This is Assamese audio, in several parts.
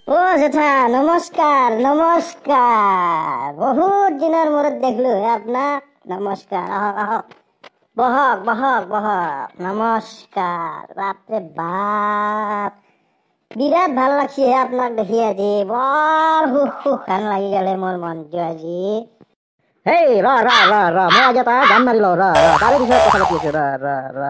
ও জেঠা নমস্কাৰ নমস্কাৰ বহুত দিনৰ মূৰত দেখলো আপোনাক। নমস্কাৰ, আহক আহক, বহক বহক বহক, নমস্কাৰ। বাপৰে বাপ, বিৰাট ভাল লাগছে আপোনাক দেখি আজি, বৰ সুখ সুখ হান লাগি গ'লে মোৰ মনটো আজি। হেই ৰ ৰ ৰ ৰ মই আজি এটা গান মাৰি লওঁ, ৰ ৰ তাৰে পিছত কথা পাতি আছো, ৰ ৰ ৰ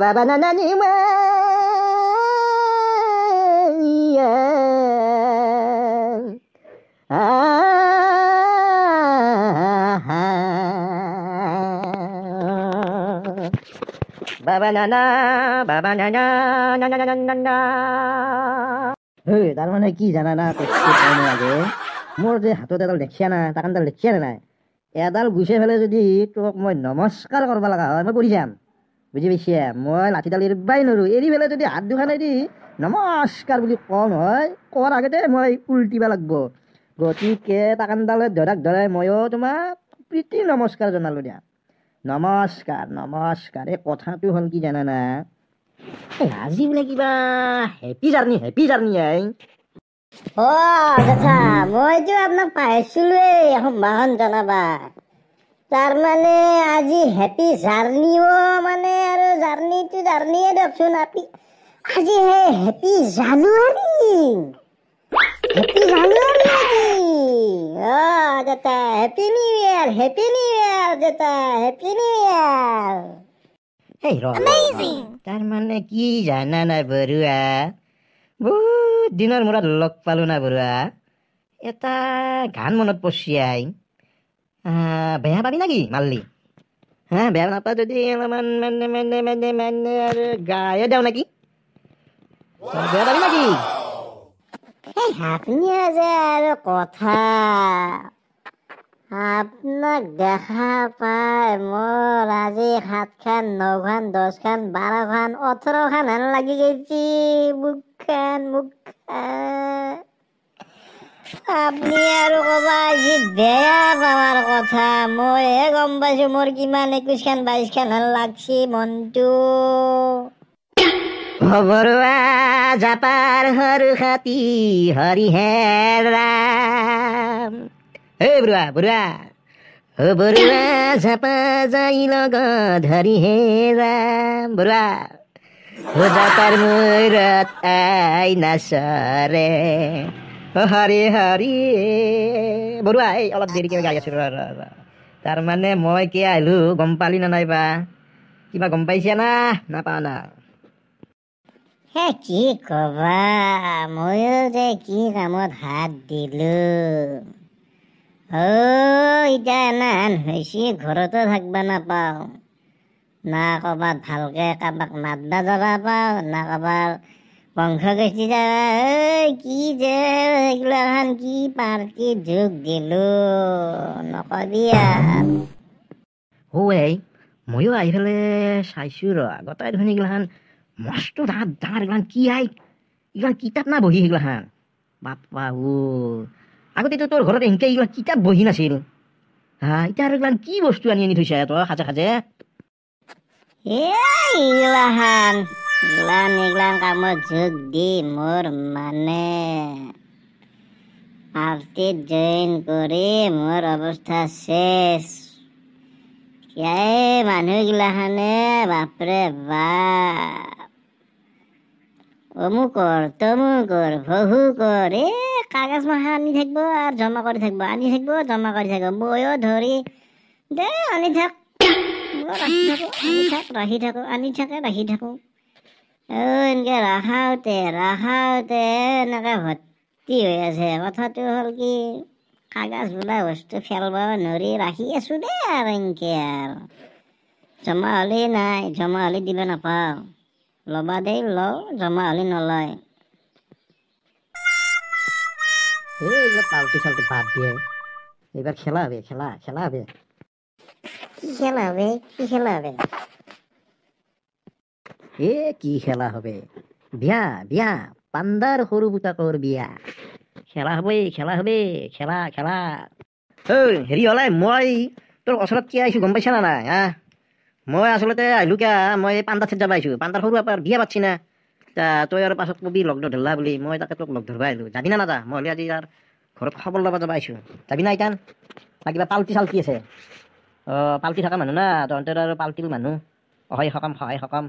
বাবা নানি বাবা নানা বাবা নানা নানা নানা নানা। তাৰ মানে কি জানা না, আগে মোৰ যে হাতত এডাল দেখিয়া না, টাকানডাল দেখিয়া নাই, এডাল গুচাই ফেলে যদি তোক মই নমস্কাৰ কৰিব লগা হয় মই পৰি যাম, বুজি পাইছে? মই লাঠিডাল এৰিবাই নোৱাৰো, এৰি ফেলে যদি হাত দুখানে দি নমস্কাৰ বুলি কওঁ নহয়, কোৱাৰ আগতে মই উল্টিব লাগব। গতিকে টাকানডালে ধৰাক ধৰাই ময়ো তোমাক প্ৰীতি নমস্কাৰ জনালো দিয়া। নমস্কাৰ নমস্কাৰ। এই কথাটো হ'ল কি জানানা, আজি বোলে কিবা হেপী জাৰ্ণি অ জেঠা, মইতো আপোনাক পাইছিলোৱেই সম্ভাষণ জনাবা। তাৰমানে আজি হেপী জাৰ্ণিও মানে আৰু জাৰ্ণিটো জাৰ্ণিয়ে দিয়কচোন। আজি হে হেপী জানুৱাৰী, হেপী জানুৱাৰী আজি। অ জেঠা, happy new year, happy new year জেঠা, হেপী নিউ ইয়েৰ। তাৰমানে কি জানা নাই বৰুৱা, বহুত দিনৰ মূৰত লগ পালো না বৰুৱা, এটা গান মনত পৰছি আই। বেয়া পাবি নাকি মাল্লি? বেয়া নাপা যদি অলপমান মানে মানে মানে মানে আৰু গায়ে দেও নেকি? বেয়া পাবি নাকি? আপুনি যে আৰু কথা, আপোনাক দেখা পাই মোৰ আজি 7খান 9খান 10খান 12খান 18খান হেন লাগি গৈছি মুখখান। আপুনি আৰু কবা আজি বেয়া পাৱাৰ কথা, মইহে গম পাইছো মোৰ কিমান 21খান 22খান হেন লাগছি মনটো। বৰুৱা জাপাৰ সৰু খাতি হৰিহেৰাম। বৰুৱা বৰুৱা বৰুৱা জাপা যাই লগত হৰিহেৰাম। বৰুৱা জাপাৰ মূৰত আই নাচৰে হৰি হৰি। বৰুৱা এই অলপ দেৰিকে গাই আছো, তাৰমানে মই কি আহিলো গম পালি না নাইবা? কিবা গম পাইছা না নাপা না? কি কবা, ময়ো যে কি কামত হাত দিলো। এতিয়া এনাহান হৈছে, ঘৰতো থাকবা নাপাওঁ, না ক'বাত ভালকে কাৰোবাক মাতবা যাবা পাওঁ, না কাৰোবাৰ বংশ গষ্ঠী যাবা। কি যে এইগিলাখান কি পাৰ্টি যোগ দিলো নকবি আৰু। ময়ো আহি পেলাই চাইছো ৰ, গোটাই দেখোন এইগিলাখান মস্ত ডাঙৰ ডাঙৰ এইগিলাখান কি আই, এইগিলাখান কিতাপ না বহি এইগিলাখান? বাপ্পা আগতেতো তোৰ ঘৰত এনেকে এইগিলাখান কিতাপ বহি নাছিল। এতিয়া আৰু এইগিলাখান কি বস্তু আনি আনি থৈছা তই খাজে খাজে? এইগিলাখান কামত যোগ দি মোৰ মানে পাৰ্টিত জইন কৰি মোৰ অৱস্থা শেষ। মানুহগিলাখানে বাপৰে বাপ, অমুকৰ তমুকৰ ভহুকৰ কাগজ মাখা আনি থাকিব আৰু জমা কৰি থাকিব, আনি থাকিব জমা কৰি থাকিব। ময়ো ধৰি দে আনি থাক, ৰাখি থাকো আনি থাকে ৰাখি থাকো। এনেকে ৰাখাওতে এনেকে ভৰ্তি হৈ আছে। কথাটো হ'ল কি, কাগজ বোলা বস্তু ফেলব নৰি ৰাখি আছো দে আৰু এনেকে আৰু। জমা হ'লে নাই, জমা হ'লে দিব নাপাওঁ, ল'বা দেই লওঁ, জমা হ'লে নলয়। এইবিলাক পাল্টি চাল্টি বাদ দিয়ে, এইবাৰ খেলা হবে খেলা হবে। কি খেলা হবে? কি খেলা হবে? বিয়া পাণ্ডাৰ সৰু পুতাকৰ বিয়া। খেলা হবে খেলা। হেৰি হলে মই তোৰ ওচৰত কি আহিছো গম পাইছা না নাই? মই আচলতে আহিলোঁ কিয়া মই পাণ্ডা ঠাইত যাব আহিছোঁ পাণ্ডাৰ সৰু আপাৰ বিয়া পাতছি না তই আৰু পাছত কবি লগ নধৰলা বুলি মই তাকে তোক লগ ধৰবা আহিলোঁ যাবি না নাযা মই হ'লে আজি তাৰ ঘৰত খবৰ ল'ব যাব আহিছোঁ যাবি না ইতান না কিবা পাল্টি চাল্টি আছে পাল্টি থকা মানুহ না তহঁতৰ আৰু পাল্টিৰ মানুহ সহায় সকাম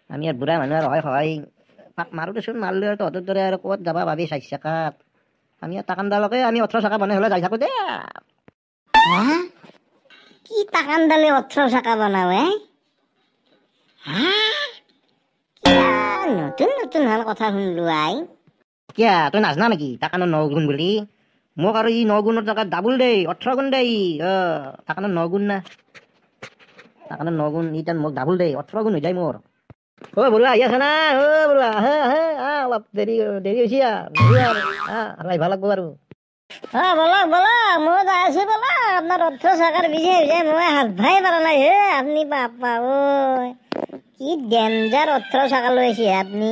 আমি আৰু বুঢ়া মানুহ আৰু সহায় পাক মাৰোঁ দেচোন মাৰিলে আৰু তহঁতৰ দৰে আৰু ক'ত যাবা ভাবি 4 চকাত আমি টাকানডালকে আমি 18 চকা বনাই হ'লে যাই থাকোঁ দে হা কি টাকানডালে 18 চকা বনাও হা নতুন নতুন হাল কথা শুনলো আই কিয়া তই নাজনা নেকি টাকানৰ 9 গুণ বুলি মোক আৰু ই 9 গুণৰ জেগাত ডাবুল দেই 18 গুণ দেই টাকানৰ 9 গুণ না টাকানৰ 9 গুণ ইটান মোক ডাবুল দেই 18 গুণ হৈ যায় মোৰ বৰুৱা আহি আছে না বৰুৱা অলপ দেৰি হৈছে আহিব লাগব আৰু বলক মই যাই আছো বলক আপনার 18 চকার বিষয়ে মই হাত ভাই পারা নাই হে আপনি বাপা ঐ কি ডেঞ্জার 18 চকা লৈছে আপনি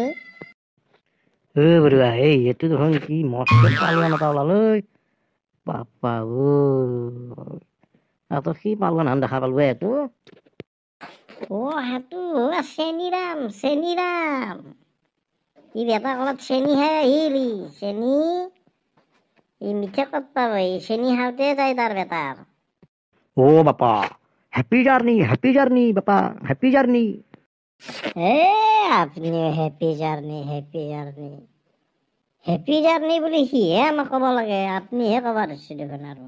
বৰুৱা এইটো দেখোন কি মস্ত পালোৱান এটা ওলাল বাপা ঐ কি পালোৱান হান দেখা পালো এইটো হাতু চেনিৰাম ই বেটা কলত চেনি খাই আহিলি চেনি ই মিঠা ক'ত পাব চেনি খাওঁতে যায় তাৰ বেটাৰ বাপা হেপী জাৰ্নি বাপা হেপী জাৰ্নি আপনি হেপী জাৰ্নি বুলি সিহে আমাক ক'ব লাগে আপনিহে ক'ব ধৰিছে দেখোন আৰু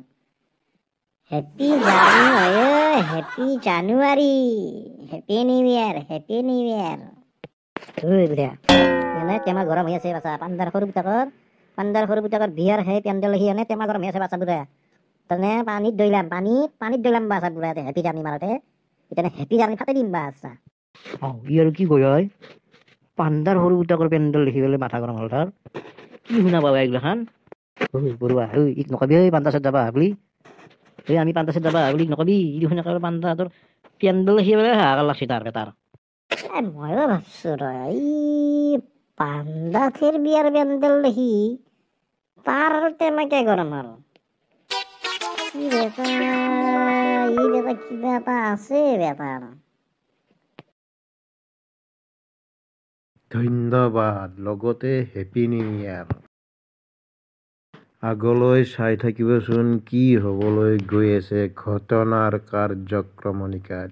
হেপী জাৰ্নি হয় হেপী জানুৱাৰী হেপী নিউ ইয়াৰ এনে টেমা গৰম হৈ আছে বাচা পাণ্ডাৰ সৰু পুতাকৰ বিয়াৰ সেই পেণ্ডেল সি এনে টেমা গৰম হৈ আছে বাচা বুঢ়া তাৰমানে পানীত দৈলাম বাচা বুঢ়া হেপী জাৰ্নি মাৰতে এতিয়া হেপী জাৰ্নি ফাটি দিম বাচা ই আৰু কি কয় হয় পাণ্ডাৰ সৰু পুতাকৰ পেণ্ডেল দেখি পেলাই মাথা গৰম হ'ল তাৰ কি শুনা পাবা এইগিলাখান বৰুৱা ইক নকবি পাণ্ডা চাত যাবা বুলি আমি পাণ্ডা চাত যাবা বুলি নকবি ই দেখোন একেবাৰে পাণ্ডা তোৰ পেণ্ডেল দেখি পেলাই হাহাকাৰ লাগছি তাৰ বেটাৰ ময়ো ভাবছো ই পাণ্ডাথেৰ বিয়াৰ পেণ্ডেল দেখি তাৰ আৰ টেমাকে গৰম আৰু ই বেটা কিবা এটা আছে বেটাৰ ধন্যবাদ লগতে হেপী নিউ ইয়াৰ আগলৈ চাই থাকিবচোন কি হ'বলৈ গৈ আছে ঘটনাৰ কাৰ্যক্ৰমণিকাত